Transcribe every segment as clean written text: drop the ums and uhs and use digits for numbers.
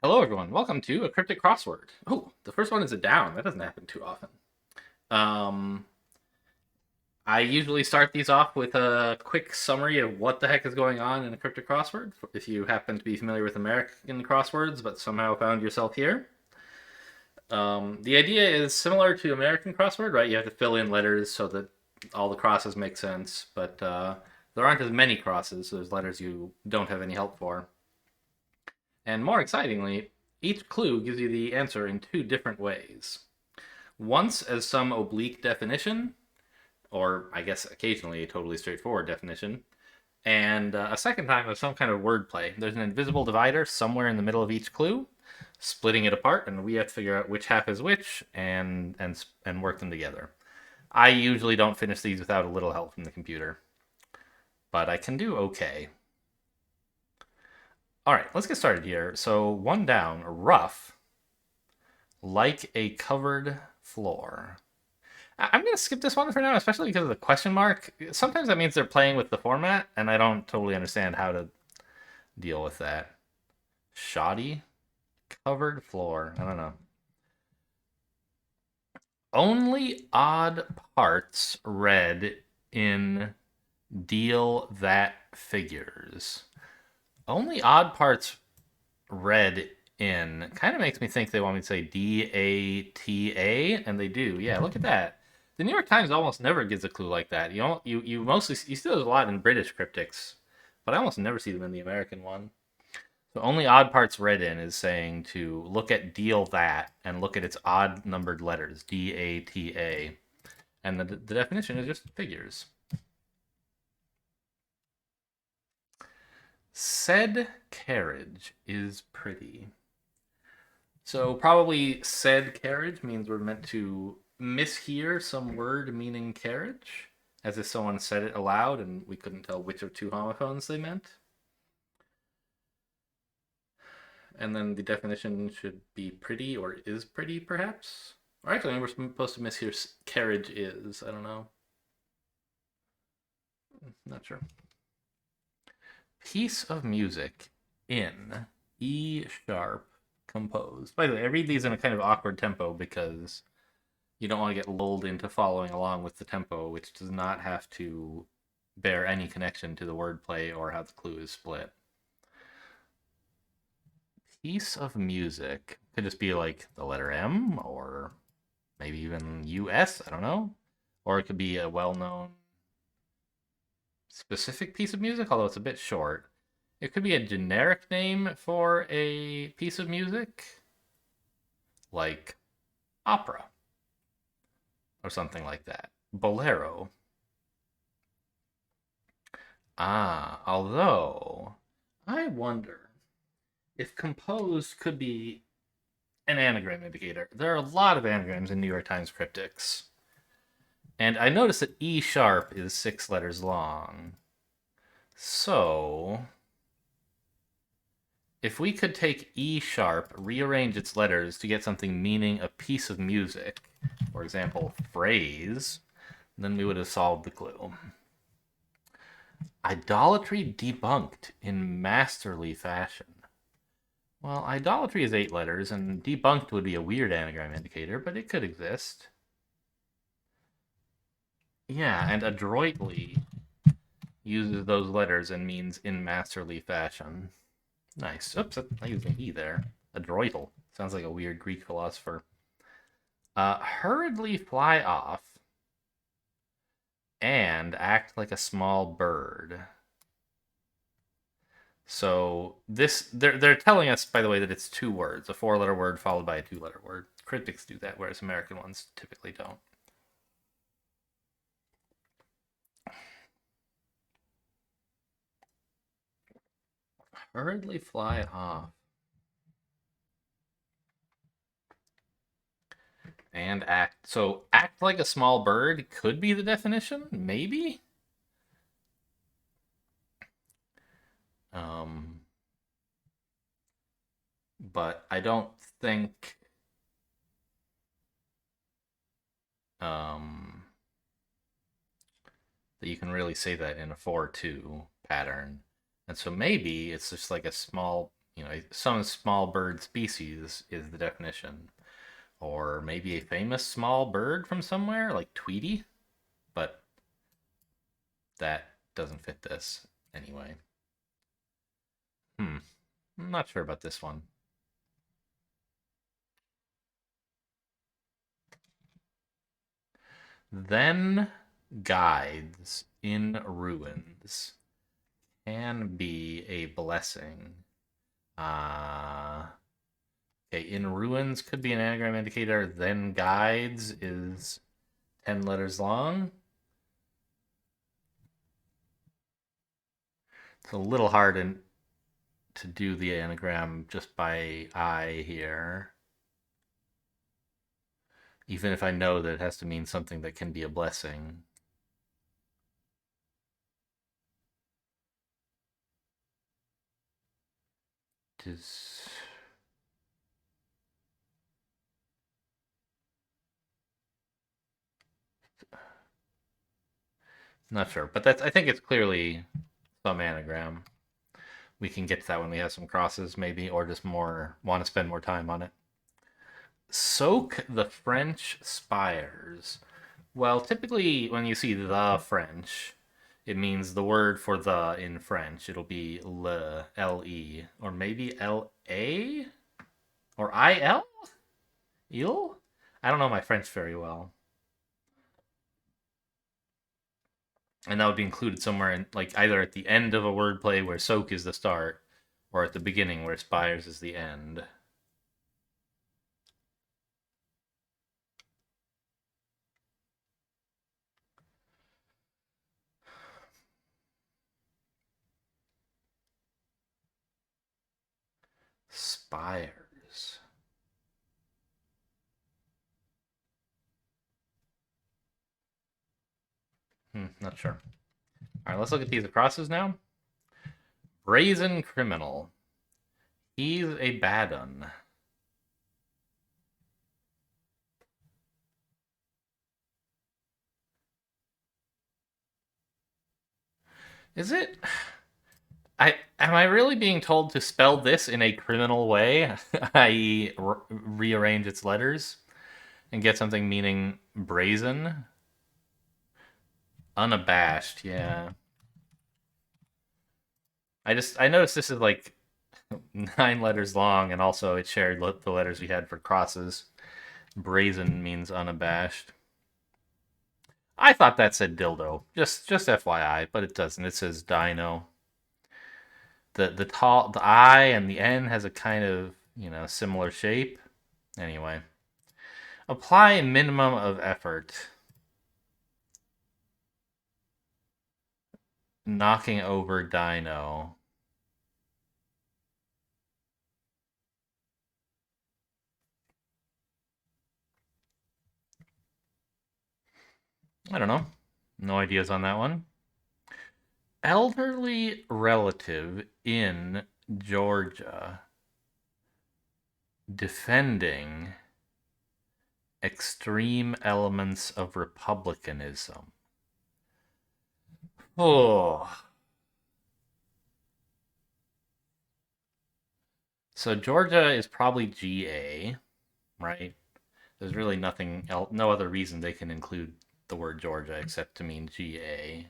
Hello, everyone. Welcome to a Cryptic Crossword. Oh, the first one is a down. That doesn't happen too often. Um, I usually start these off with a quick summary of what the heck is going on in a Cryptic Crossword. If you happen to be familiar with American crosswords, but somehow found yourself here, the idea is similar to American crossword, right? You have to fill in letters so that all the crosses make sense, but there aren't as many crosses, so there's letters you don't have any help for. And more excitingly, each clue gives you the answer in two different ways. Once as some oblique definition, or I guess occasionally a totally straightforward definition, and a second time as some kind of wordplay. There's an invisible divider somewhere in the middle of each clue, splitting it apart, and we have to figure out which half is which and work them together. I usually don't finish these without a little help from the computer, but I can do okay. All right, let's get started here. So one down, rough, like a covered floor. I'm going to skip this one for now, especially because of the question mark. Sometimes that means they're playing with the format, and I don't totally understand how to deal with that. Shoddy, covered floor. I don't know. Only odd parts read in deal that figures. Only odd parts read in kind of makes me think they want me to say DATA, and they do. Yeah, look at that. The New York Times almost never gives a clue like that. You mostly you see those a lot in British cryptics, but I almost never see them in the American one. So only odd parts read in is saying to look at deal that and look at its odd numbered letters DATA, and the definition is just figures. Said carriage is pretty. So probably said carriage means we're meant to mishear some word meaning carriage, as if someone said it aloud and we couldn't tell which of two homophones they meant. And then the definition should be pretty or is pretty, perhaps. Or actually, we're supposed to mishear carriage is. I don't know. Not sure. Piece of music in E sharp composed. By the way, I read these in a kind of awkward tempo because you don't want to get lulled into following along with the tempo, which does not have to bear any connection to the wordplay or how the clue is split. Piece of music could just be like the letter M or maybe even US, I don't know. Or it could be a well known specific piece of music, although it's a bit short. It could be a generic name for a piece of music, like opera or something like that. Bolero. Ah, although I wonder if composed could be an anagram indicator. There are a lot of anagrams in New York Times cryptics. And I noticed that E sharp is 6 letters long. So, if we could take E sharp, rearrange its letters to get something meaning a piece of music, for example, phrase, then we would have solved the clue. Idolatry debunked in masterly fashion. Well, idolatry is 8 letters, and debunked would be a weird anagram indicator, but it could exist. Yeah, and adroitly uses those letters and means in masterly fashion. Nice. Oops, I used an E there. Adroital. Sounds like a weird Greek philosopher. Hurriedly fly off and act like a small bird. So this they're telling us, by the way, that it's 2 words, a 4-letter word followed by a 2-letter word. Critics do that, whereas American ones typically don't. Hurriedly fly off and act. So act like a small bird could be the definition, maybe. Um, but I don't think um, that you can really say that in a 4-2 pattern. And so maybe it's just like a small, some small bird species is the definition. Or maybe a famous small bird from somewhere, like Tweety, but that doesn't fit this anyway. I'm not sure about this one. Then guides in ruins can be a blessing. Okay, in ruins could be an anagram indicator. Then guides is 10 letters long. It's a little hard to do the anagram just by eye here. Even if I know that it has to mean something that can be a blessing. Just not sure, but I think it's clearly some anagram. We can get to that when we have some crosses, maybe, or just want to spend more time on it. Soak the French spires. Well, typically when you see the French, it means the word for the in French. It'll be le, L-E, or maybe L-A? Or I-L? Il? I don't know my French very well. And that would be included somewhere in, like, either at the end of a wordplay where soak is the start, or at the beginning where spires is the end. Spires. Not sure. All right, let's look at these crosses now. Brazen criminal. He's a bad un. Is it? Am I really being told to spell this in a criminal way, i.e., rearrange its letters and get something meaning brazen? Unabashed, yeah. I noticed this is like 9 letters long, and also it shared the letters we had for crosses. Brazen means unabashed. I thought that said dildo. Just FYI, but it doesn't. It says dino. The I and the N has a kind of, similar shape. Anyway. Apply a minimum of effort. Knocking over dino. I don't know. No ideas on that one. Elderly relative in Georgia defending extreme elements of republicanism. Oh. So Georgia is probably GA, right? There's really nothing else, no other reason they can include the word Georgia except to mean GA.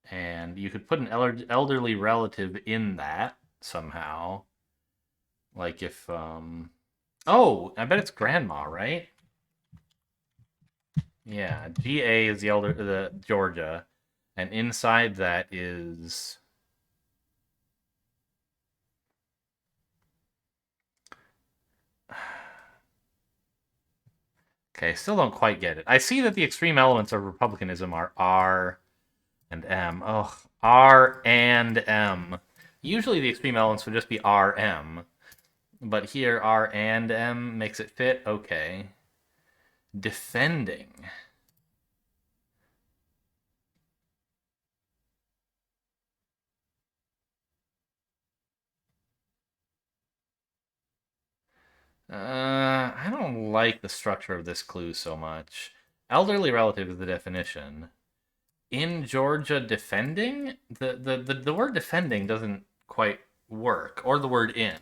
And you could put an elderly relative in that somehow. Like if, oh, I bet it's grandma, right? Yeah, GA is the Georgia, and inside that is. Okay, still don't quite get it. I see that the extreme elements of republicanism are R and M. Oh, R and M. Usually the extreme elements would just be RM, but here R and M makes it fit. Okay. Defending. I don't like the structure of this clue so much. Elderly relative is the definition. in Georgia defending, the word defending doesn't quite work, or the word in.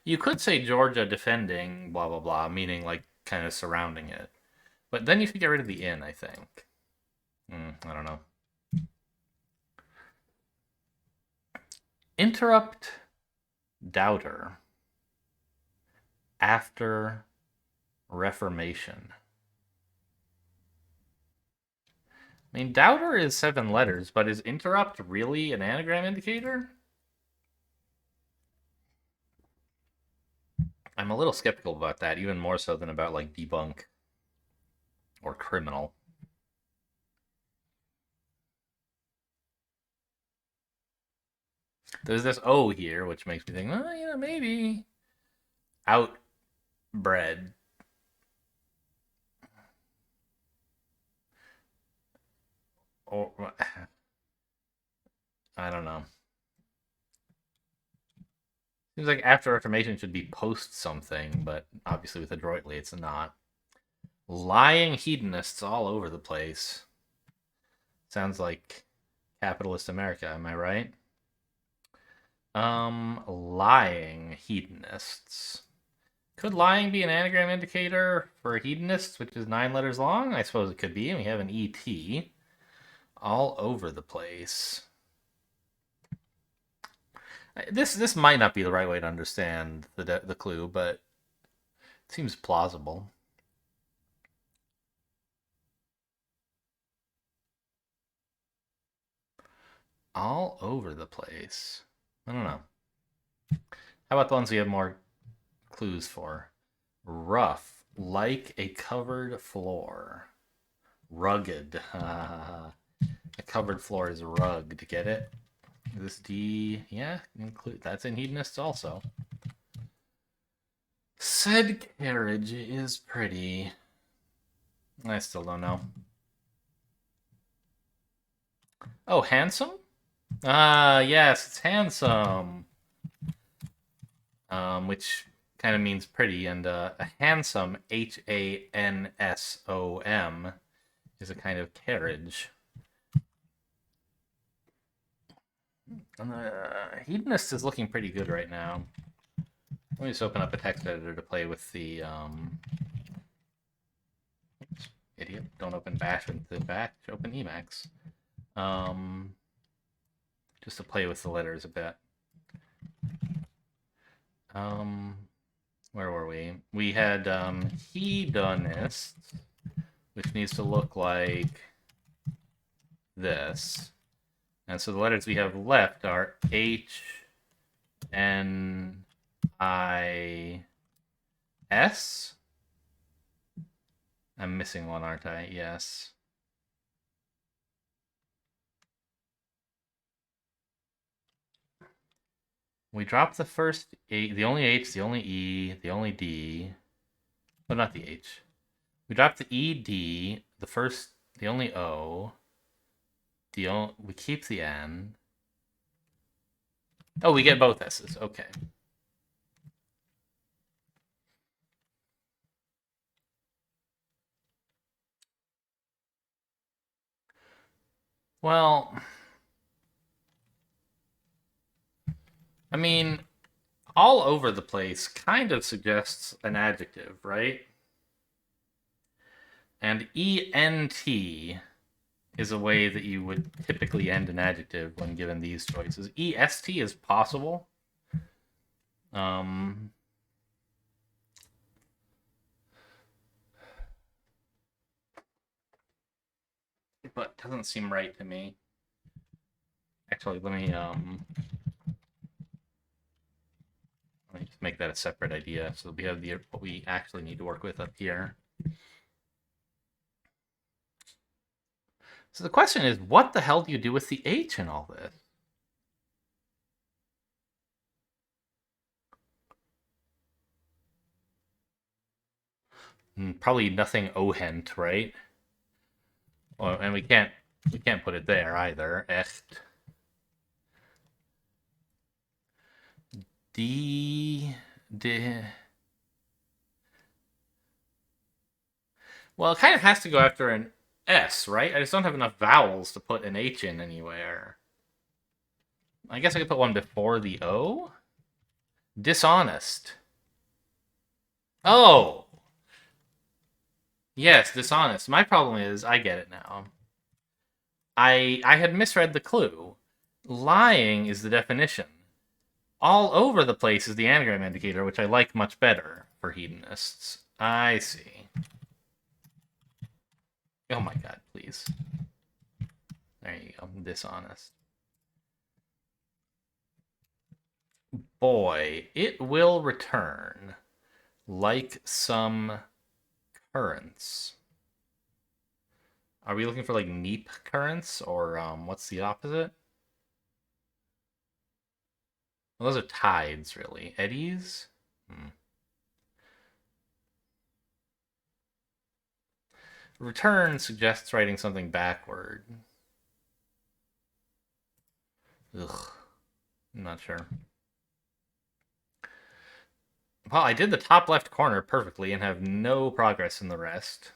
You could say Georgia defending, blah, blah, blah, meaning like kind of surrounding it. But then you should get rid of the in, I think. I don't know. Interrupt doubter after Reformation. I mean, doubter is 7 letters, but is interrupt really an anagram indicator? I'm a little skeptical about that, even more so than about like debunk or criminal. There's this O here, which makes me think, well, maybe outbred. Or I don't know. Seems like after Reformation should be post something, but obviously with adroitly it's not. Lying hedonists all over the place. Sounds like capitalist America, am I right? Lying hedonists. Could lying be an anagram indicator for hedonists, which is 9 letters long? I suppose it could be. We have an ET all over the place. This might not be the right way to understand the clue, but it seems plausible. All over the place. I don't know. How about the ones we have more clues for? Rough, like a covered floor. Rugged. A covered floor is rugged. Get it? This D, yeah, include that's in hedonists also. Said carriage is pretty. I still don't know. Oh, handsome? Ah, yes, it's handsome. Which kind of means pretty, and a hansom, Hansom, is a kind of carriage. Hedonist is looking pretty good right now. Let me just open up a text editor to play with the oops, idiot! Don't open Bash with the Bash. Open Emacs. Just to play with the letters a bit. Where were we? We had hedonist, which needs to look like this. And so the letters we have left are H, N, I, S. I'm missing one, aren't I? Yes. We dropped the first H, the only H, the only E, the only D. Oh, not the H. We dropped the E, D, the only O. We keep the N. Oh, we get both S's. Okay. Well, I mean, all over the place kind of suggests an adjective, right? And ENT is a way that you would typically end an adjective when given these choices. EST is possible. But doesn't seem right to me. Actually, let me just make that a separate idea. So we have what we actually need to work with up here. So the question is, what the hell do you do with the H in all this? Probably nothing ohent, right? Well, and we can't put it there either. Echt. D. Well, it kind of has to go after an S, right? I just don't have enough vowels to put an H in anywhere. I guess I could put one before the O. Dishonest. Oh! Yes, dishonest. My problem is, I get it now. I had misread the clue. Lying is the definition. All over the place is the anagram indicator, which I like much better for hedonists. I see. Oh my god, please. There you go. Dishonest. Boy, it will return like some currents. Are we looking for like neap currents or what's the opposite? Well, those are tides, really. Eddies? Hmm. Return suggests writing something backward. Ugh. I'm not sure. Well, I did the top left corner perfectly and have no progress in the rest.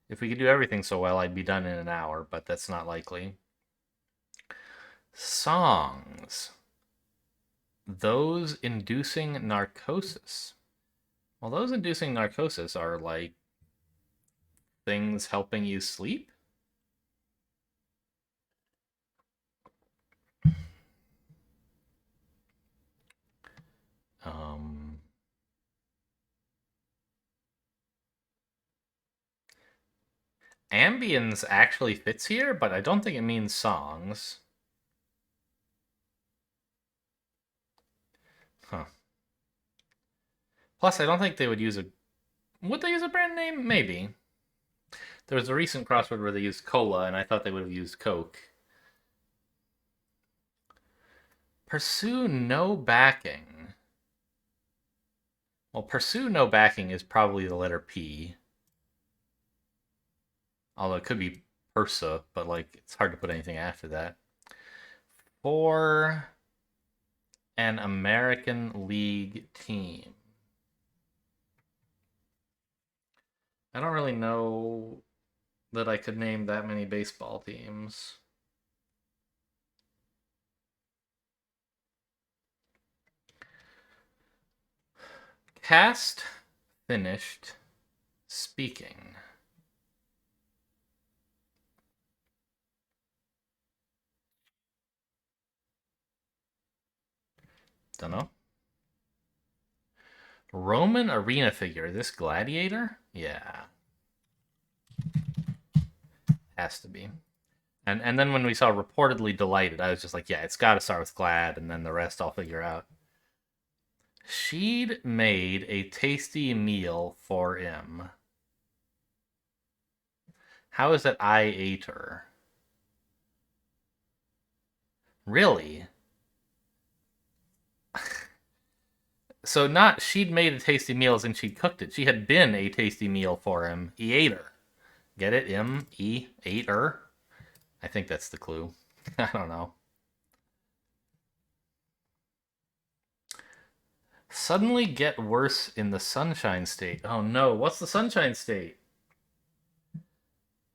If we could do everything so well, I'd be done in an hour, but that's not likely. Songs. Those inducing narcosis. Well, those inducing narcosis are like things helping you sleep? Um, Ambience actually fits here, but I don't think it means songs. Huh. Plus, I don't think they would use a... Would they use a brand name? Maybe. There was a recent crossword where they used cola, and I thought they would have used Coke. Pursue no backing. Well, pursue no backing is probably the letter P. Although it could be Persa, but like it's hard to put anything after that. For an American League team. I don't really know that I could name that many baseball teams. Cast finished speaking. Don't know. Roman arena figure. This gladiator? Yeah. Has to be. And then when we saw reportedly delighted, I was just like, yeah, it's got to start with glad, and then the rest I'll figure out. She'd made a tasty meal for him. How is it I ate her? Really? So not she'd made a tasty meal as in she'd cooked it. She had been a tasty meal for him. He ate her. Get it? Ate her? I think that's the clue. I don't know. Suddenly get worse in the Sunshine State. Oh no, what's the Sunshine State?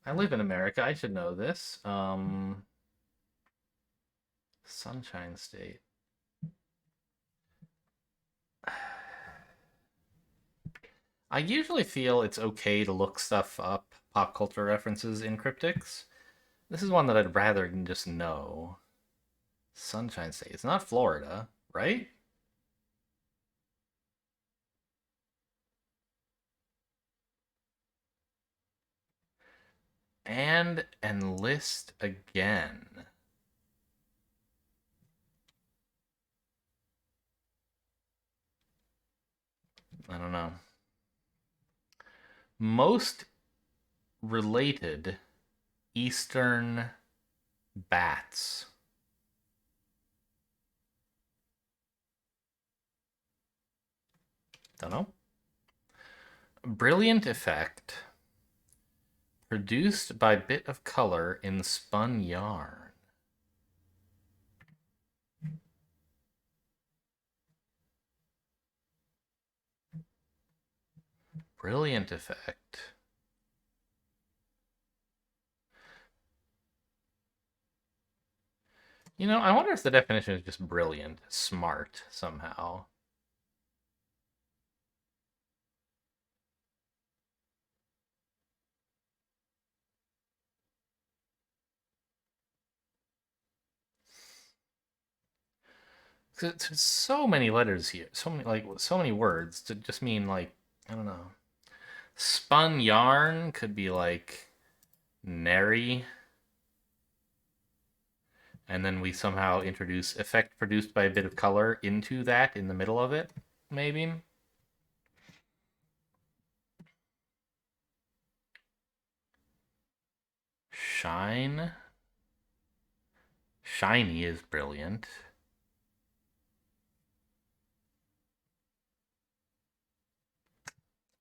I live in America. I should know this. Sunshine State. I usually feel it's okay to look stuff up, pop culture references in cryptics. This is one that I'd rather just know. Sunshine State. It's not Florida, right? And enlist again. I don't know. Most related Eastern bats. Don't know. Brilliant effect. Produced by bit of color in spun yarn. Brilliant effect. I wonder if the definition is just brilliant, smart somehow. There's so many letters here, so many words to just mean like I don't know. Spun yarn could be like nary, and then we somehow introduce effect produced by a bit of color into that in the middle of it, maybe. Shine. Shiny is brilliant.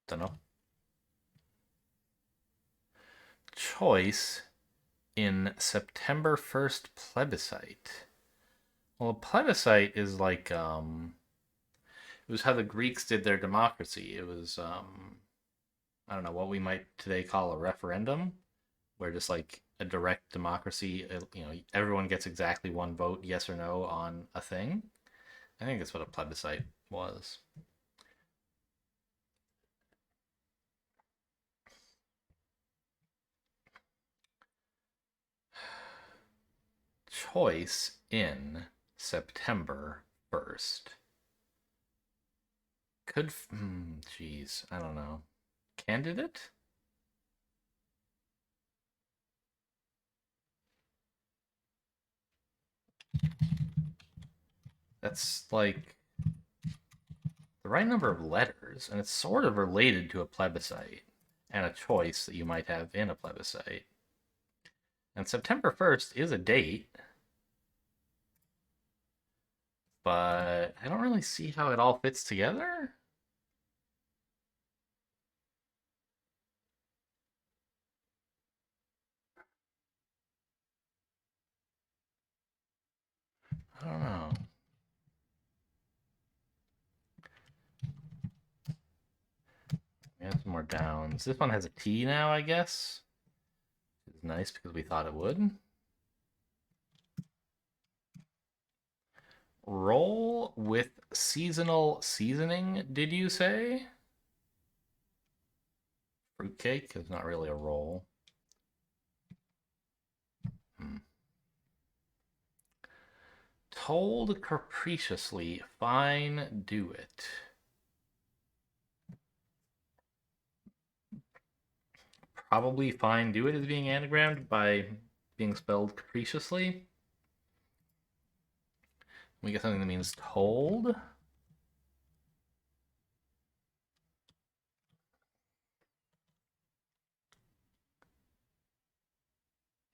Don't know. Choice in September 1st plebiscite. Well, a plebiscite is like it was how the Greeks did their democracy. It was I don't know what we might today call a referendum, where just like a direct democracy, everyone gets exactly one vote, yes or no, on a thing. I think that's what a plebiscite was. Choice in September 1st. Geez, I don't know. Candidate? That's like the right number of letters, and it's sort of related to a plebiscite and a choice that you might have in a plebiscite. And September 1st is a date, but I don't really see how it all fits together. I don't know. We have some more downs. This one has a T now, I guess. It's nice because we thought it would. Roll with seasonal seasoning, did you say? Fruitcake is not really a roll. Hmm. Told capriciously, fine, do it. Probably fine, do it is being anagrammed by being spelled capriciously. We get something that means told.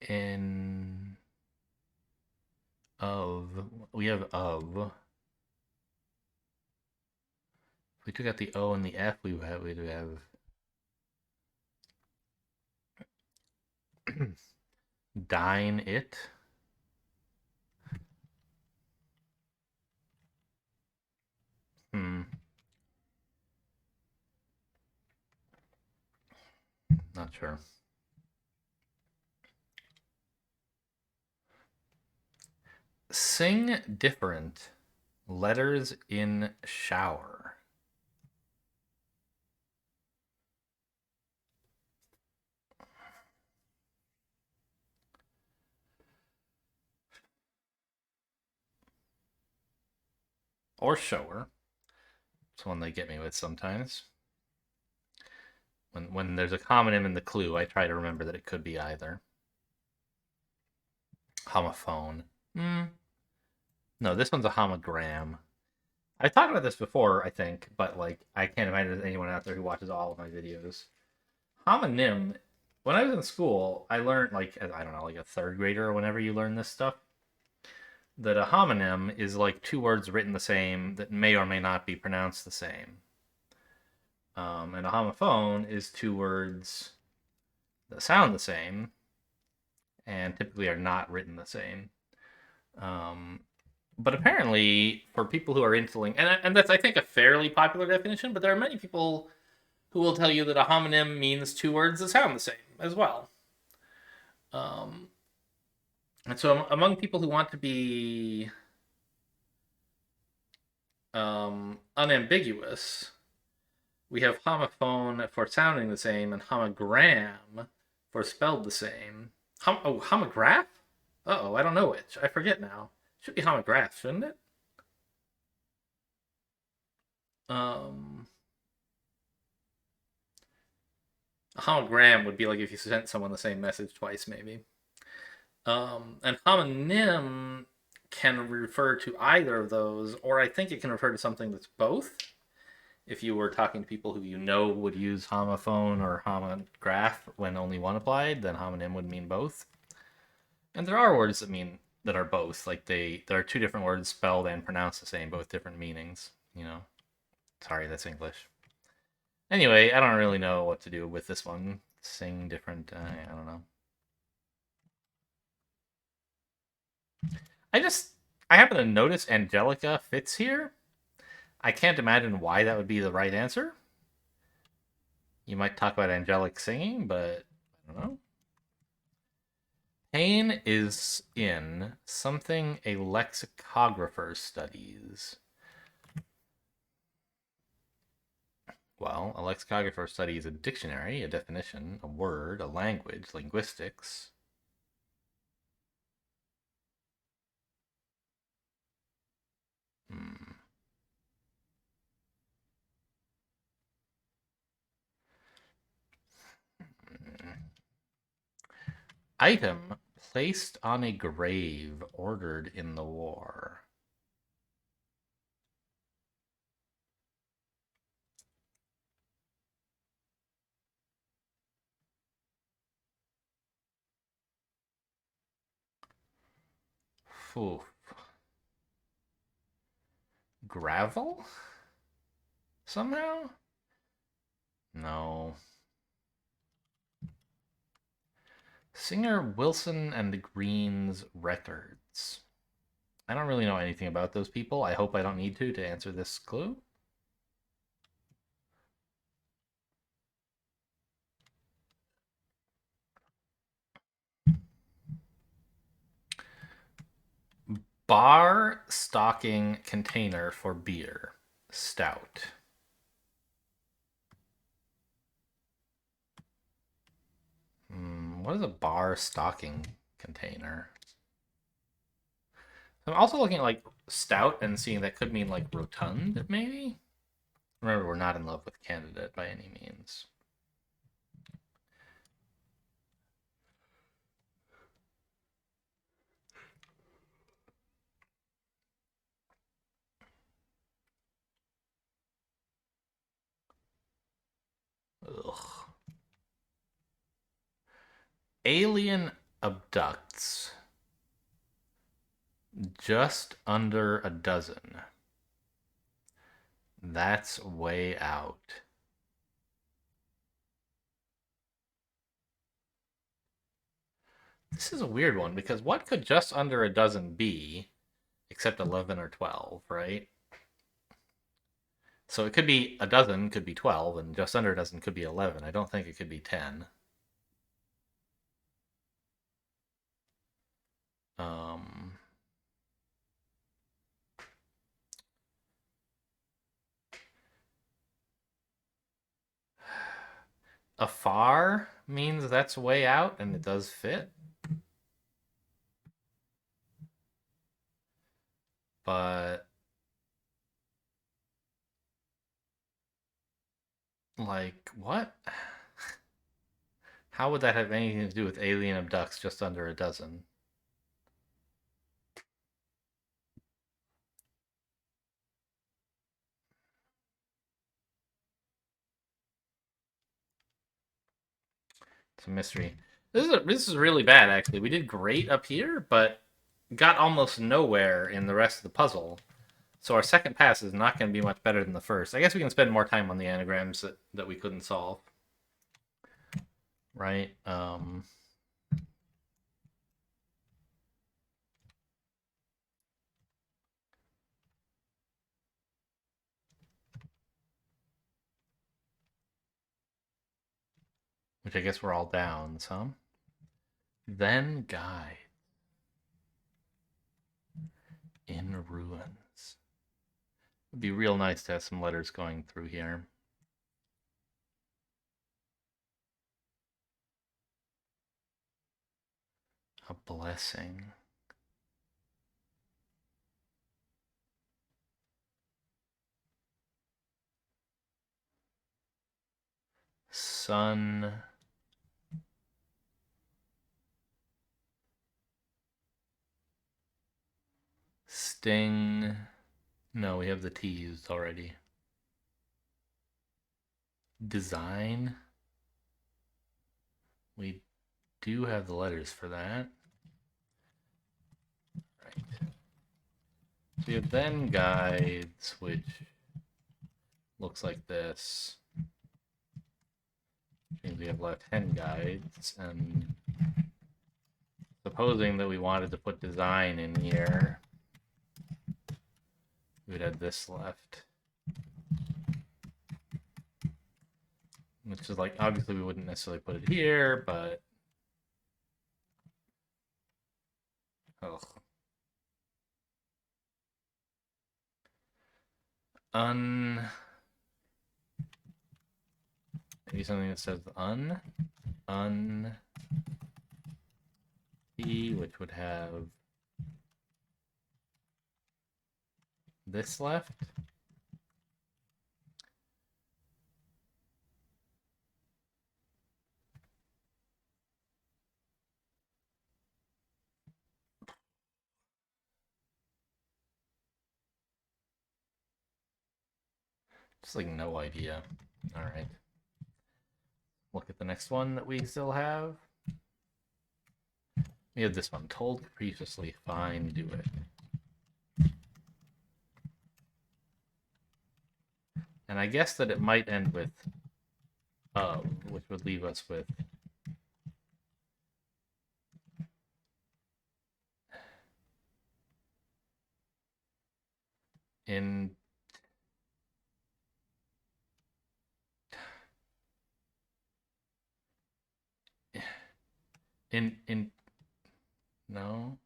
In of, we have of. If we took out the O and the F, we'd have dine it. Hmm. Not sure. Sing different letters in shower. Or shower. It's one they get me with sometimes. When there's a homonym in the clue, I try to remember that it could be either. Homophone. No, this one's a homogram. I've talked about this before, I think, but like I can't imagine there's anyone out there who watches all of my videos. Homonym. When I was in school, I learned like I don't know, like a third grader or whenever you learn this stuff, that a homonym is like two words written the same that may or may not be pronounced the same. And a homophone is two words that sound the same and typically are not written the same. Um, but apparently, for people who are into and that's I think a fairly popular definition, but there are many people who will tell you that a homonym means two words that sound the same as well. Um, And so among people who want to be unambiguous, we have homophone for sounding the same and homogram for spelled the same. Homograph? Uh-oh, I don't know which. I forget now. Should be homograph, shouldn't it? Um, a hologram would be like if you sent someone the same message twice, maybe. And homonym can refer to either of those, or I think it can refer to something that's both. If you were talking to people who you know would use homophone or homograph when only one applied, then homonym would mean both. And there are words that are both. Like there are two different words spelled and pronounced the same, both different meanings. You know. Sorry, that's English. Anyway, I don't really know what to do with this one. Sing different. I don't know. I just I happen to notice Angelica fits here. I can't imagine why that would be the right answer. You might talk about angelic singing, but I don't know. Pain is in something a lexicographer studies. Well, a lexicographer studies a dictionary, a definition, a word, a language, linguistics. Hmm. Item placed on a grave ordered in the war. Oof. Gravel? Somehow? No. Singer Wilson and the Greens Records. I don't really know anything about those people. I hope I don't need to answer this clue. Bar stocking container for beer. Stout. What is a bar stocking container? I'm also looking at like stout and seeing that could mean like rotund, maybe? Remember, we're not in love with candidate by any means. Ugh. Alien abducts just under a dozen. That's way out. This is a weird one because what could just under a dozen be except 11 or 12, right? So it could be a dozen, could be 12, and just under a dozen could be 11. I don't think it could be 10. Um, afar means that's way out, and it does fit. But, like, what? How would that have anything to do with alien abducts just under a dozen? It's a mystery. This is really bad, actually. We did great up here, but got almost nowhere in the rest of the puzzle. So our second pass is not going to be much better than the first. I guess we can spend more time on the anagrams that we couldn't solve. Right? Which I guess we're all down, so. Then guide. In ruins. It'd be real nice to have some letters going through here. A blessing. Sun. Sting. No, we have the T used already. Design. We do have the letters for that. Right. So we have then guides, which looks like this. Means we have left-hand guides, and supposing that we wanted to put design in here, we would have this left. Which is like, obviously we wouldn't necessarily put it here, but... Oh. Maybe something that says T, which would have this left. Just like no idea. All right. Look at the next one that we still have. We have this one. Told previously, fine, do it. And I guess that it might end with of, which would leave us with in no.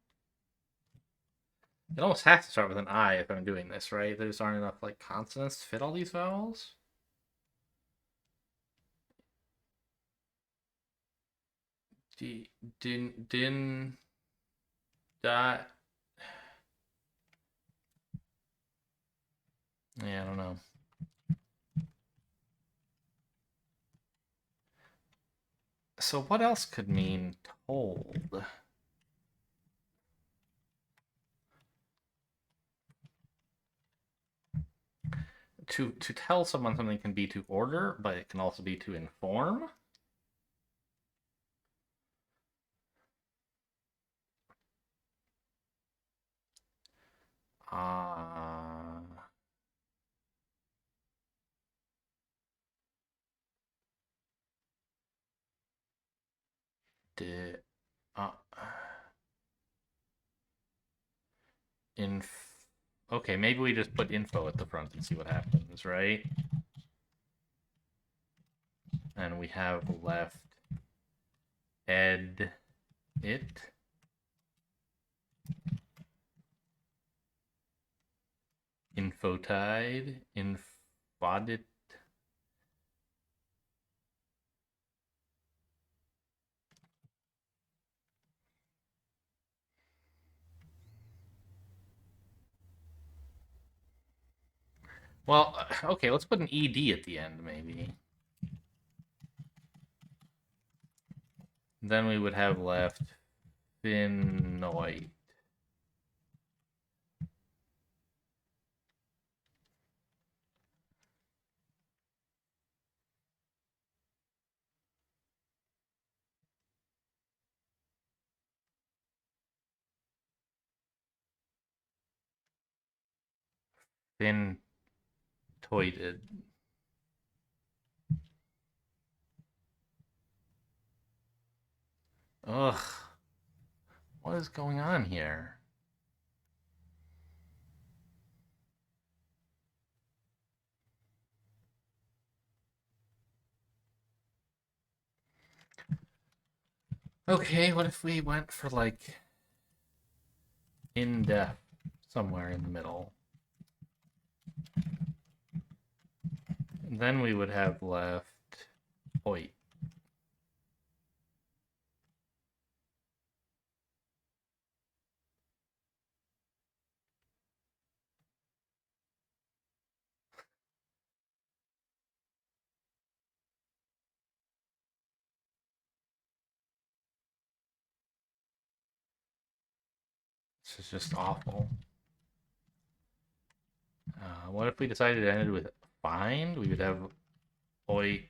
It almost has to start with an I if I'm doing this, right? There just aren't enough like consonants to fit all these vowels. Din dot. Yeah, I don't know. So what else could mean told? To tell someone something can be to order, but it can also be to inform. Did okay, maybe we just put info at the front and see what happens, right? And we have left ed it. Infotide. Infodit. Well, okay, let's put an ed at the end, maybe. Then we would have left phenoid. Phintoided. Ugh. What is going on here? Okay, what if we went for like in-depth somewhere in the middle. And then we would have left oit. This is just awful. What if we decided to end it with find? We would have oit.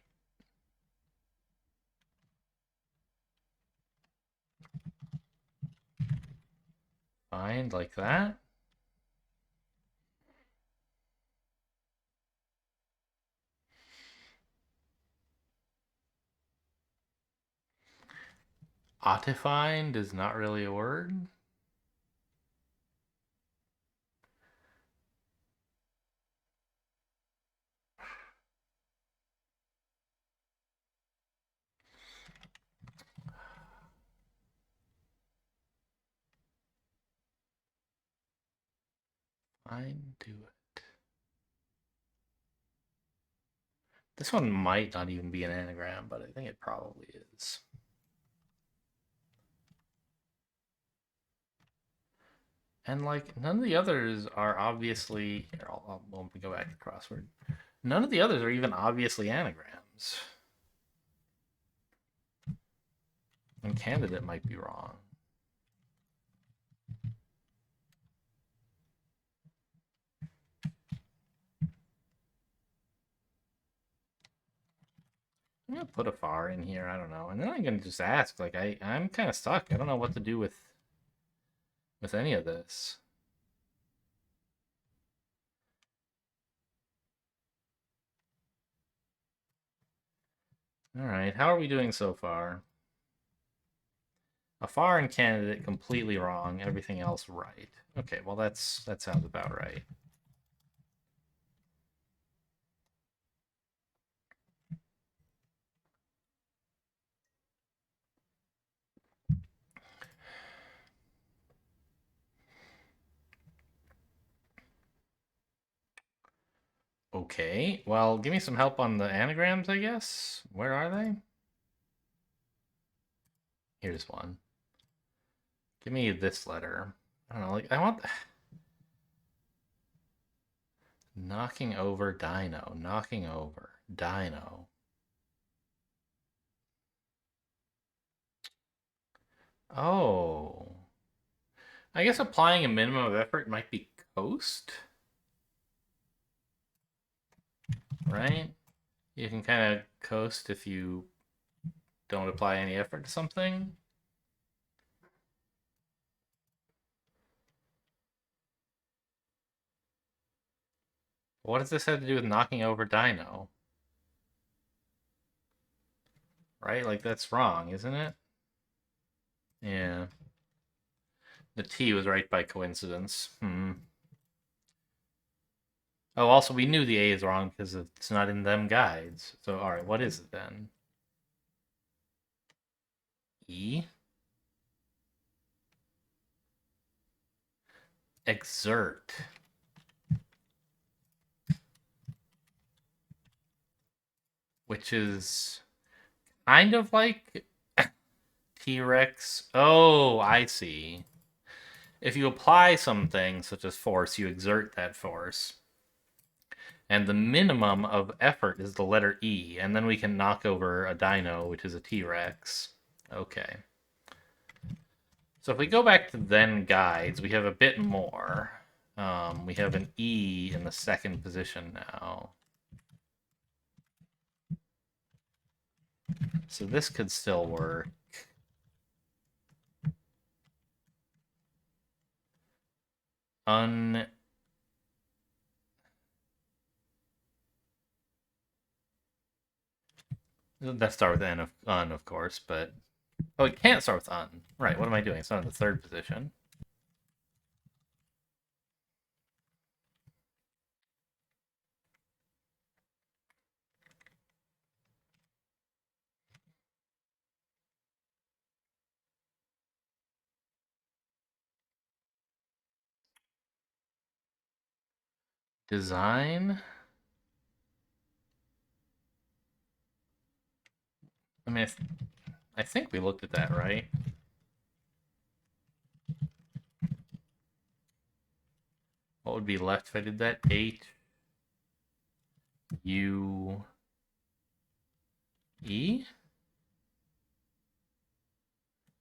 Find like that. Ottifind is not really a word. Find do it. This one might not even be an anagram, but I think it probably is. And like none of the others are obviously. Here, I'll go back to crossword. None of the others are even obviously anagrams. And candidate might be wrong. I'm gonna put a far in here. I don't know, and then I'm gonna just ask. Like I'm kind of stuck. I don't know what to do with any of this. All right, how are we doing so far? A foreign candidate completely wrong. Everything else right. Okay, well that sounds about right. Okay, well, give me some help on the anagrams, I guess. Where are they? Here's one. Give me this letter. I don't know, like, I want... Knocking over dino. Knocking over dino. Oh. I guess applying a minimum of effort might be coast? Right? You can kind of coast if you don't apply any effort to something. What does this have to do with knocking over dino? Right? Like, that's wrong, isn't it? Yeah. The T was right by coincidence. Oh, also, we knew the A is wrong because it's not in them guides. So, all right, what is it then? E? Exert. Which is kind of like T-Rex. Oh, I see. If you apply something, such as force, you exert that force. And the minimum of effort is the letter E, and then we can knock over a dino, which is a T-Rex. Okay. So if we go back to then guides, we have a bit more. We have an E in the second position now. So this could still work. That start with N of course, but oh, it can't start with un. Right, what am I doing? It's not in the third position. Design. I mean, I think we looked at that, right? What would be left if I did that? H U E?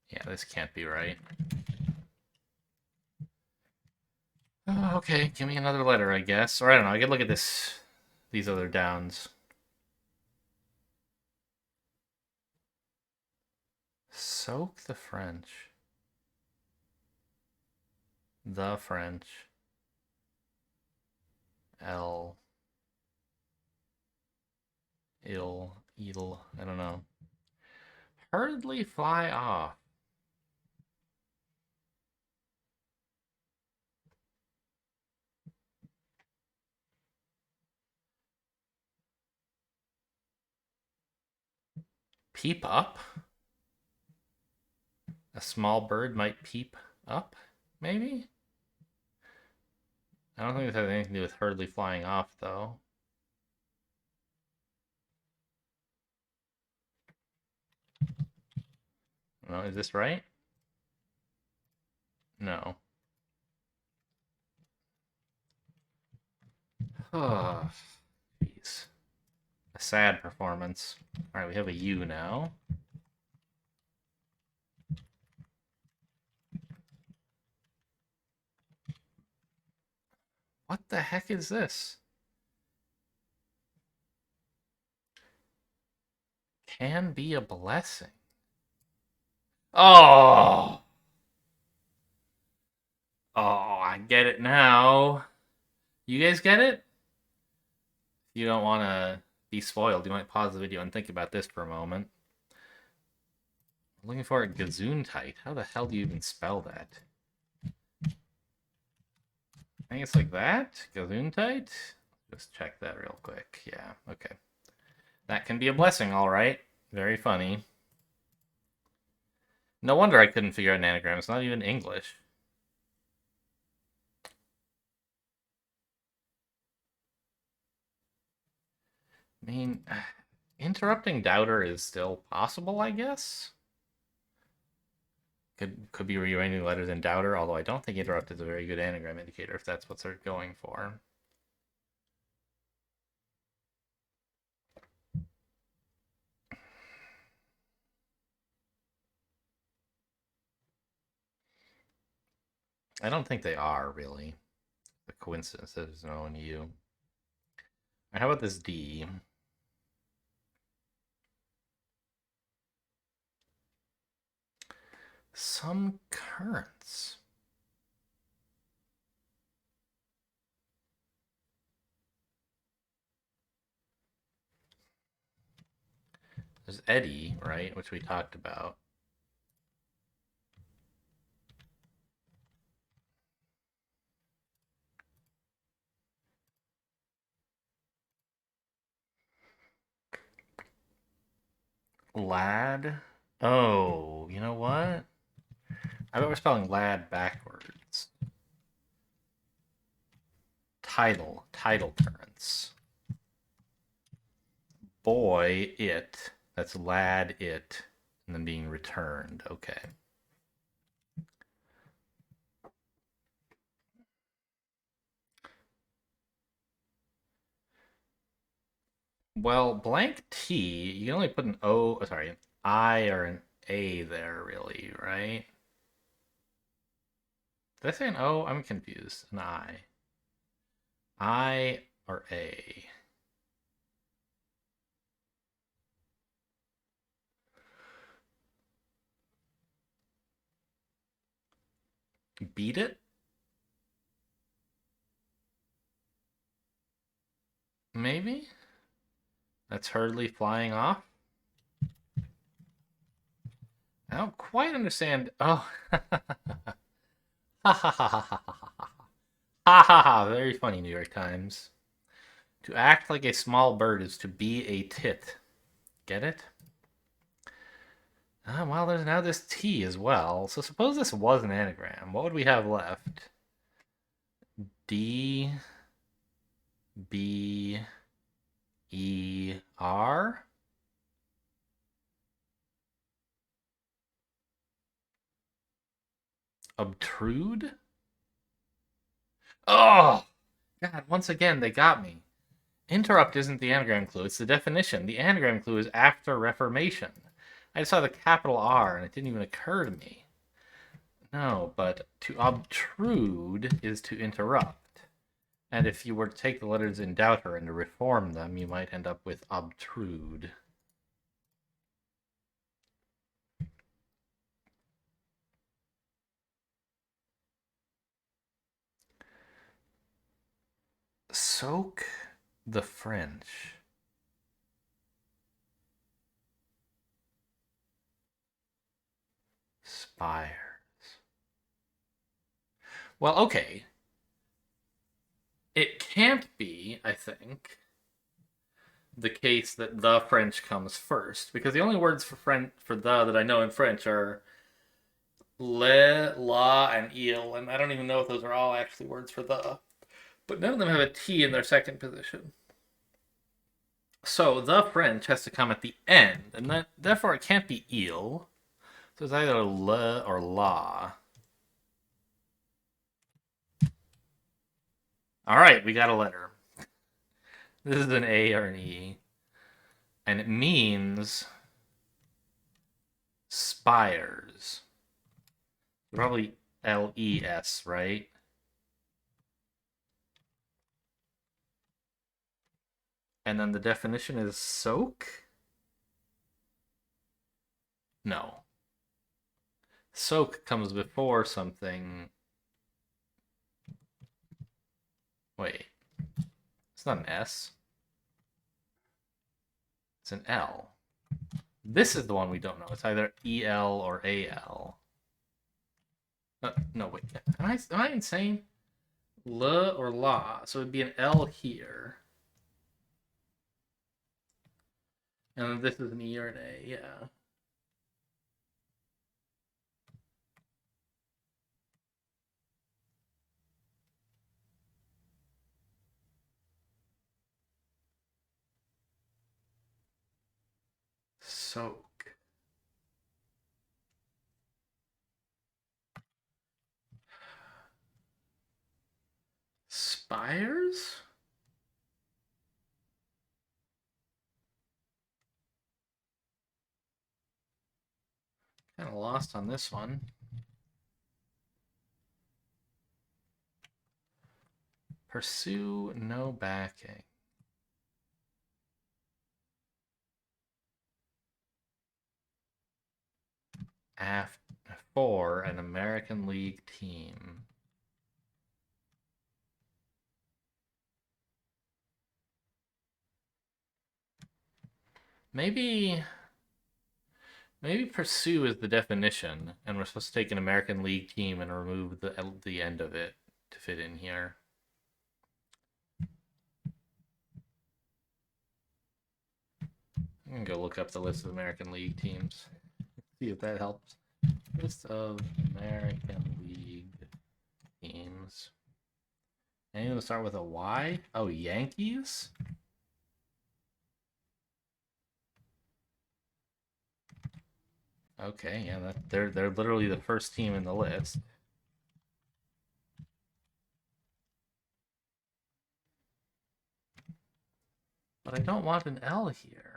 Yeah, this can't be right. Oh, okay, give me another letter, I guess. Or I don't know, I could look at these other downs. Soak the French. The French. L. Ill. I don't know. Hurriedly fly off. Peep up? A small bird might peep up, maybe? I don't think this has anything to do with hurriedly flying off, though. No, is this right? No. Oh, jeez. A sad performance. All right, we have a U now. What the heck is this? Can be a blessing. Oh! Oh, I get it now. You guys get it? If you don't want to be spoiled, you might pause the video and think about this for a moment. I'm looking for a Gesundheit. How the hell do you even spell that? I think it's like that? Gesundheit? Just check that real quick. Yeah, okay. That can be a blessing, all right. Very funny. No wonder I couldn't figure out an anagram. It's not even English. I mean, interrupting doubter is still possible, I guess. Could be rearranging letters in doubter, although I don't think interrupt is a very good anagram indicator if that's what they're going for. I don't think they are, really. The coincidence is no in you. Right, how about this D? Some currents. There's eddy, right, which we talked about. Lad. Oh, you know what? I bet we're spelling lad backwards. Title currents. Boy, it. That's lad, it. And then being returned. Okay. Well, blank T, you can only put an O, sorry, an I or an A there, really, right? Did I say an O? I'm confused. An I. I or A? Beat it? Maybe? That's hurriedly flying off? I don't quite understand. Oh. Ha ha ha ha ha ha ha. Ha ha ha. Very funny, New York Times. To act like a small bird is to be a tit. Get it? Ah, well, there's now this T as well. So suppose this was an anagram. What would we have left? D. B E R. Obtrude? Oh! God, once again, they got me. Interrupt isn't the anagram clue, it's the definition. The anagram clue is after Reformation. I just saw the capital R and it didn't even occur to me. No, but to obtrude is to interrupt. And if you were to take the letters in doubter and to reform them, you might end up with obtrude. Soak the French. Spires. Well, okay. It can't be, I think, the case that the French comes first, because the only words for the that I know in French are le, la, and il, and I don't even know if those are all actually words for the. But none of them have a T in their second position. So the French has to come at the end, and therefore it can't be il. So it's either le or la. All right, we got a letter. This is an A or an E, and it means spires. Probably LES, right? And then the definition is soak? No. Soak comes before something. Wait. It's not an S. It's an L. This is the one we don't know. It's either EL or AL. No, wait. Am I insane? L or la. So it'd be an L here. And then this is an E or an A, yeah. Soak. Spires? Kind of lost on this one. Pursue no backing. For an American League team. Maybe pursue is the definition, and we're supposed to take an American League team and remove the end of it to fit in here. I'm gonna go look up the list of American League teams. See if that helps. List of American League teams. Anyone to start with a Y? Oh, Yankees? Okay, yeah, they're literally the first team in the list. But I don't want an L here.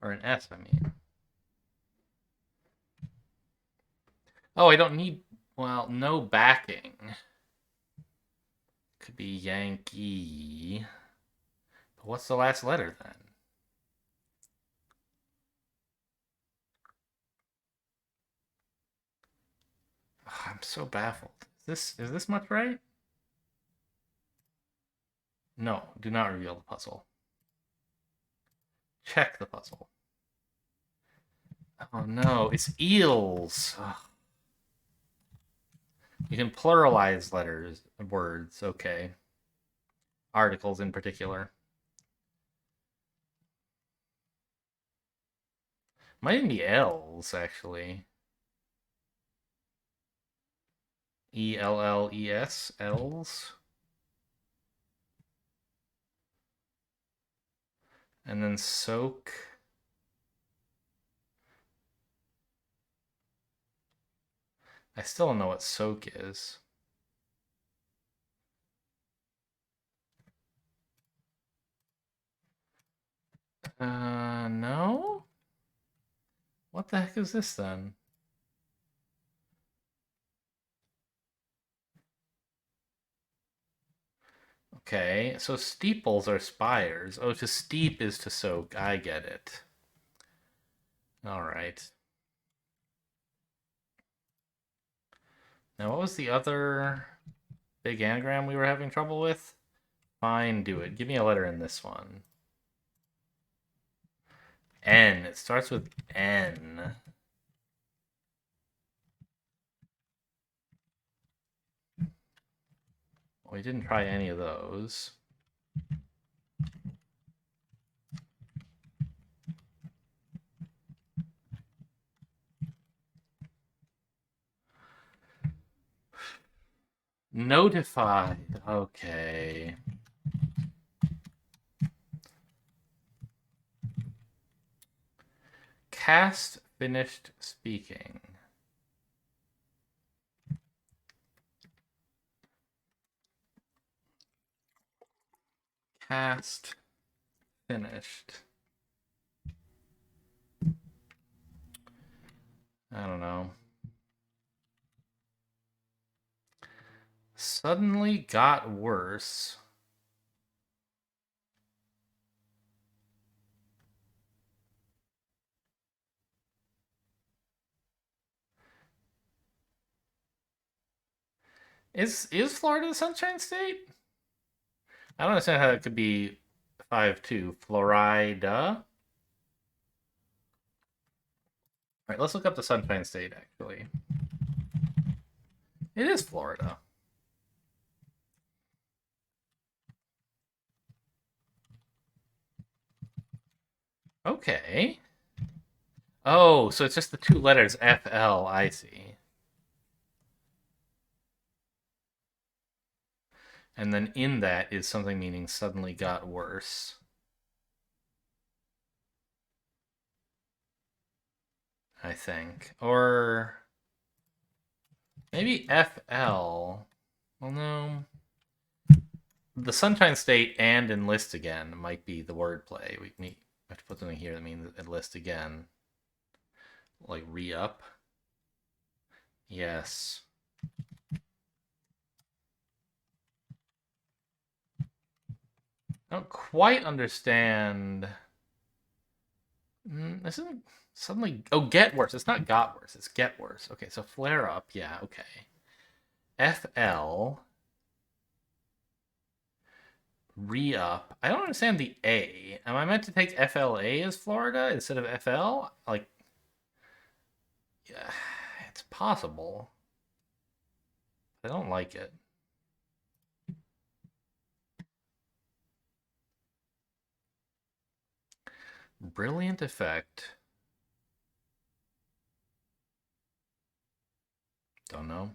Or an S, I mean. Oh, I don't need, well, no backing. Could be Yankee. But what's the last letter then? Oh, I'm so baffled. Is this much right? No, do not reveal the puzzle. Check the puzzle. Oh no, it's eels. Ugh. You can pluralize words, okay. Articles in particular. Might even be L's, actually. E-L-L-E-S, Els. And then soak. I still don't know what soak is. No? What the heck is this then? Okay, so steeples are spires. Oh, to steep is to soak. I get it. All right. Now, what was the other big anagram we were having trouble with? Fine, do it. Give me a letter in this one. N. It starts with N. We didn't try any of those. Notified. Okay. Cast finished speaking. Cast finished. I don't know. Suddenly got worse. Is Florida the Sunshine State? I don't understand how it could be 5-2. Florida. All right, let's look up the Sunshine State, actually. It is Florida. Okay. Oh, so it's just the two letters FL, I see. And then in that is something meaning suddenly got worse. I think. Or maybe FL. Well, no. The Sunshine State and enlist again might be the wordplay. We have to put something here that means enlist again. Like re-up. Yes. I don't quite understand. This isn't suddenly. Oh, get worse. It's not got worse. It's get worse. Okay, so flare up. Yeah, okay. FL. Re-up. I don't understand the A. Am I meant to take FLA as Florida instead of FL? Like, yeah, it's possible. I don't like it. Brilliant effect. Don't know.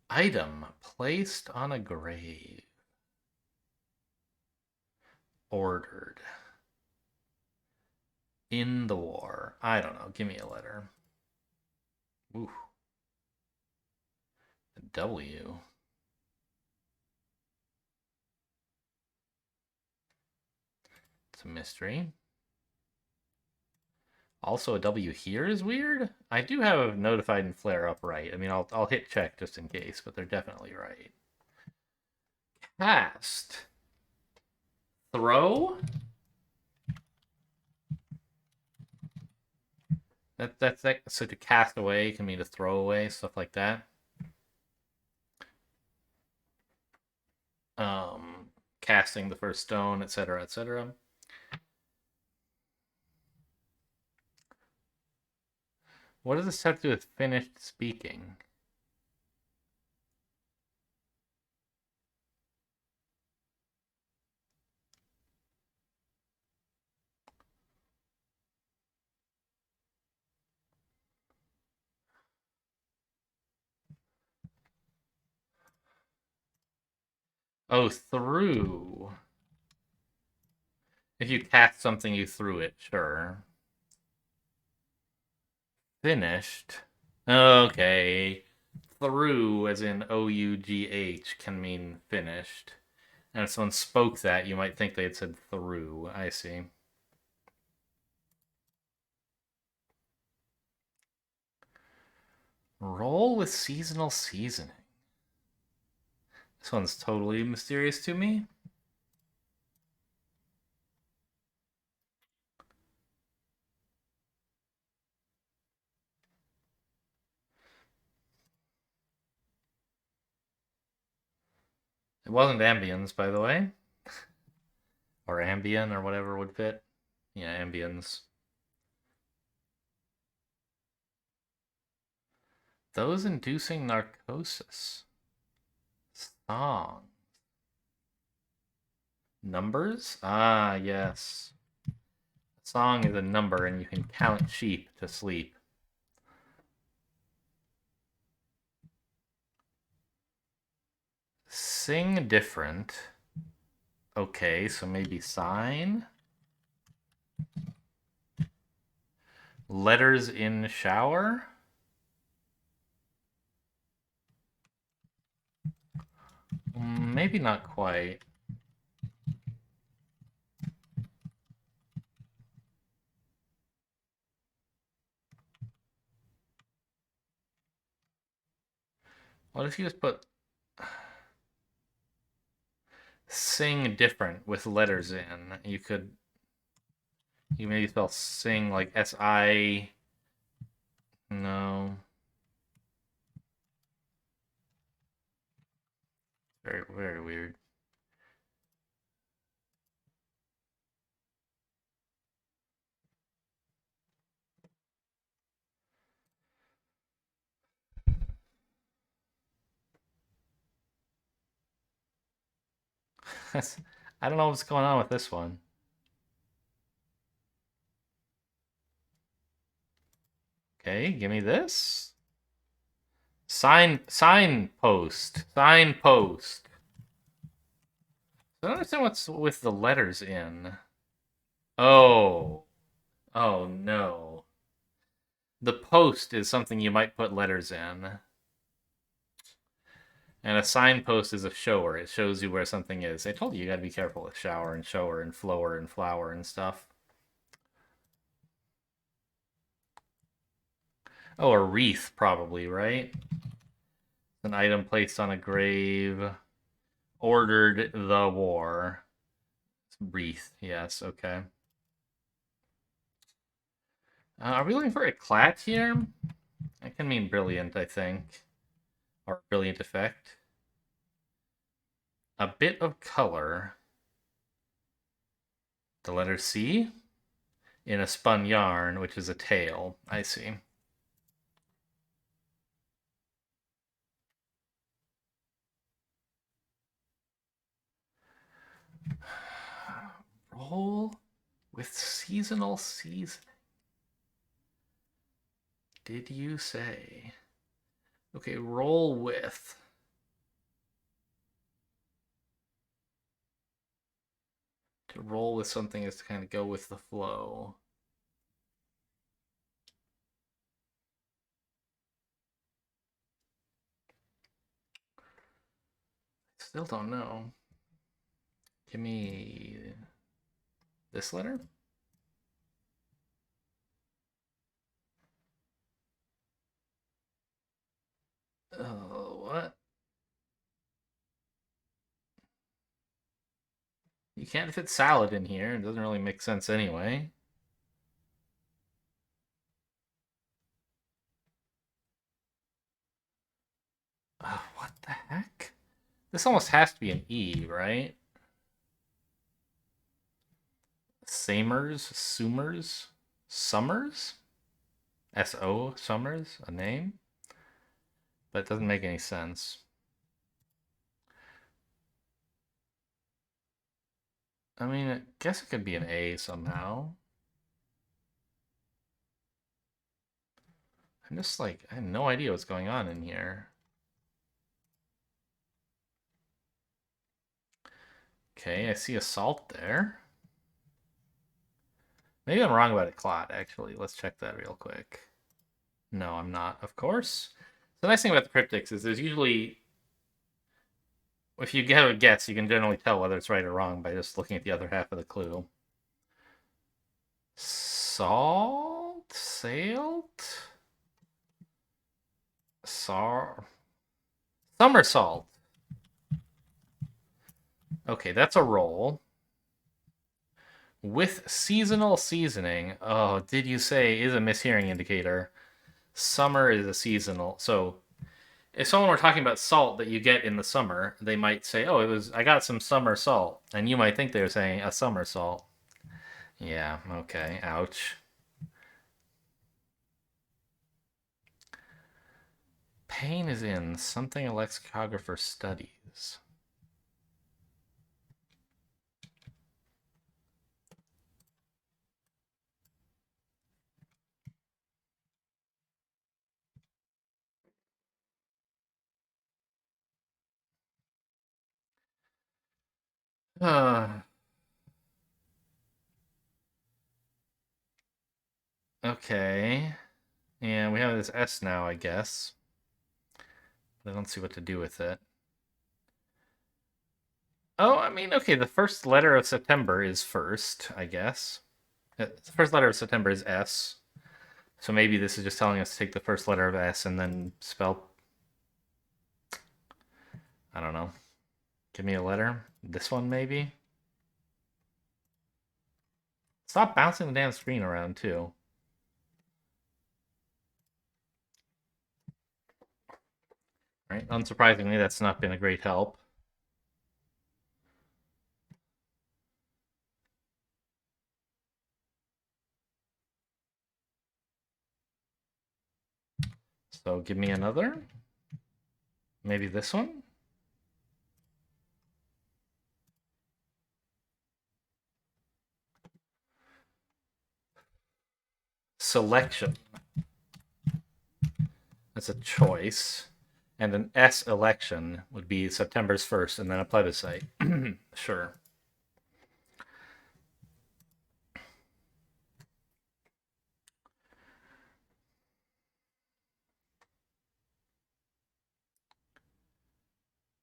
Item placed on a grave. Ordered. In the war. I don't know. Give me a letter. Ooh. A W. It's a mystery. Also, a W here is weird. I do have notified and flare up right. I mean, I'll hit check just in case, but they're definitely right. Cast. Throw. That's so to cast away can mean to throw away, stuff like that. Casting the first stone, etc., etc. What does this have to do with finished speaking? Oh, through. If you cast something, you threw it, sure. Finished. Okay. Through, as in OUGH, can mean finished. And if someone spoke that, you might think they had said through. I see. Roll with seasonal seasoning. This one's totally mysterious to me. It wasn't ambience, by the way. Or ambien, or whatever would fit. Yeah, ambience. Those inducing narcosis. Song. Numbers? Ah, yes. Song is a number, and you can count sheep to sleep. Sing different. Okay, so maybe sign. Letters in shower. Maybe not quite. What if you just put sing different with letters in? You maybe spell sing like S-I. No. Very, very weird. I don't know what's going on with this one. Okay, give me this. Signpost. Signpost. I don't understand what's with the letters in. Oh. Oh no. The post is something you might put letters in. And a signpost is a shower. It shows you where something is. I told you gotta be careful with shower and shower and flower and flower and stuff. Oh, a wreath, probably, right? An item placed on a grave. Ordered the war. Wreath, yes, okay. Are we looking for eclat here? That can mean brilliant, I think. Or brilliant effect. A bit of color. The letter C? In a spun yarn, which is a tail. I see. Roll with seasonal seasoning. Did you say? Okay, roll with. To roll with something is to kind of go with the flow. Still don't know. Give me this letter. Oh, what? You can't fit salad in here. It doesn't really make sense anyway. What the heck? This almost has to be an E, right? Samers? Sumers? Summers? S-O? Summers? A name? But it doesn't make any sense. I mean, I guess it could be an A somehow. I'm just like, I have no idea what's going on in here. Okay, I see a salt there. Maybe I'm wrong about a clot, actually. Let's check that real quick. No, I'm not, of course. The nice thing about the cryptics is there's usually, if you have a guess, you can generally tell whether it's right or wrong by just looking at the other half of the clue. Salt? Sailed? Somersault. Okay, that's a roll. With seasonal seasoning. Oh, did you say is a mishearing indicator? Summer is a seasonal. So if someone were talking about salt that you get in the summer, they might say, "Oh, I got some summer salt," and you might think they were saying a summer salt. Yeah. Okay. Ouch. Pain is in something a lexicographer studies. Okay. Yeah, we have this S now, I guess. I don't see what to do with it. Oh, I mean, okay, the first letter of September is first, I guess. The first letter of September is S. So maybe this is just telling us to take the first letter of S and then spell. I don't know. Give me a letter. This one, maybe? Stop bouncing the damn screen around, too. Right? Unsurprisingly, that's not been a great help. So give me another. Maybe this one? Selection. That's a choice. And an S election would be September's 1st and then a plebiscite. Sure.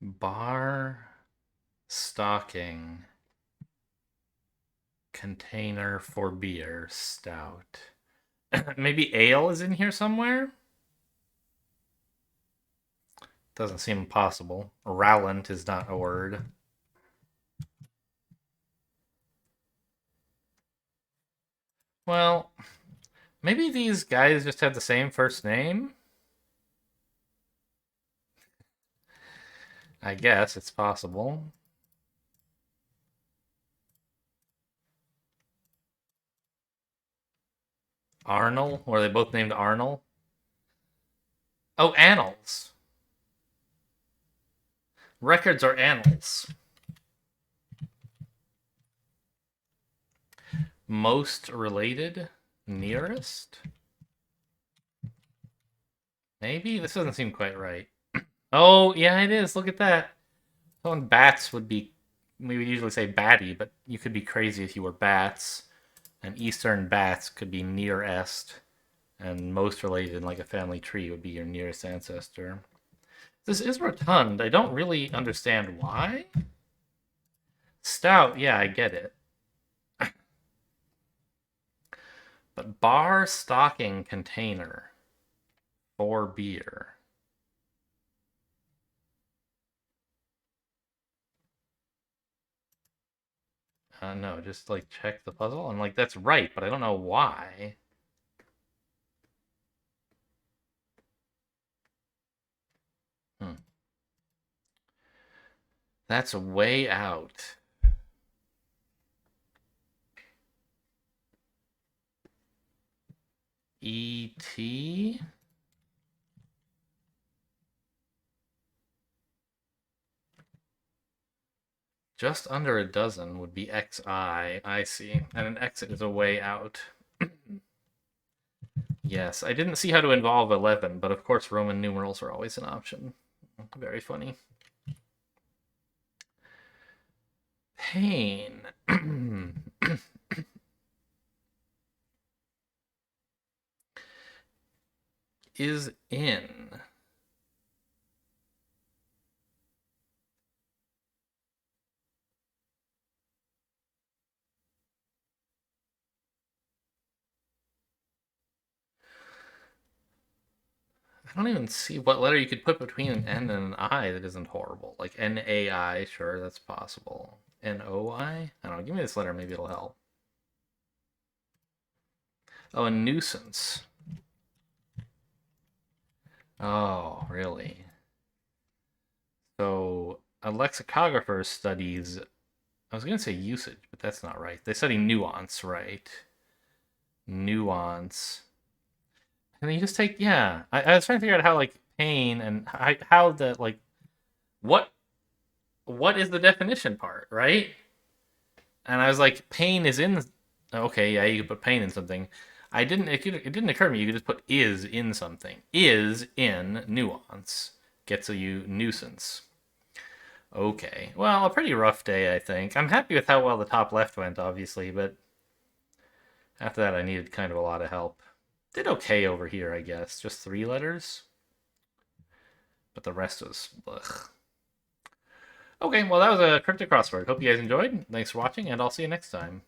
Bar stocking container for beer stout. Maybe ale is in here somewhere? Doesn't seem possible. Rowlant is not a word. Well, maybe these guys just have the same first name? I guess it's possible. Arnold? Were they both named Arnold? Oh, annals. Records are annals. Most related? Nearest? Maybe? This doesn't seem quite right. Oh, yeah, it is. Look at that. Someone bats would be. We would usually say batty, but you could be crazy if you were bats. And eastern bats could be nearest. And most related in like a family tree would be your nearest ancestor. This is rotund. I don't really understand why. Stout, yeah, I get it. But bar stocking container for beer. No, just like check the puzzle. I'm like, that's right, but I don't know why. That's way out. E.T. Just under a dozen would be XI. I see. And an exit is a way out. Yes, I didn't see how to involve 11, but of course Roman numerals are always an option. Very funny. pain is in. I don't even see what letter you could put between an N and an I that isn't horrible. Like N-A-I, sure, that's possible. N-O-I? I don't know. Give me this letter, maybe it'll help. Oh, a nuisance. Oh, really? So, a lexicographer studies. I was going to say usage, but that's not right. They study nuance, right? Nuance. And then you just take, yeah. I was trying to figure out how, like, pain and how the, like, what what is the definition part, right? And I was like, pain is in. Okay, yeah, you could put pain in something. I didn't. It didn't occur to me. You could just put is in something. Is in nuance gets you nuisance. Okay, well, a pretty rough day, I think. I'm happy with how well the top left went, obviously, but after that, I needed kind of a lot of help. Did okay over here, I guess. Just 3 letters, but the rest was ugh. Okay, well, that was a cryptic crossword. Hope you guys enjoyed. Thanks for watching, and I'll see you next time.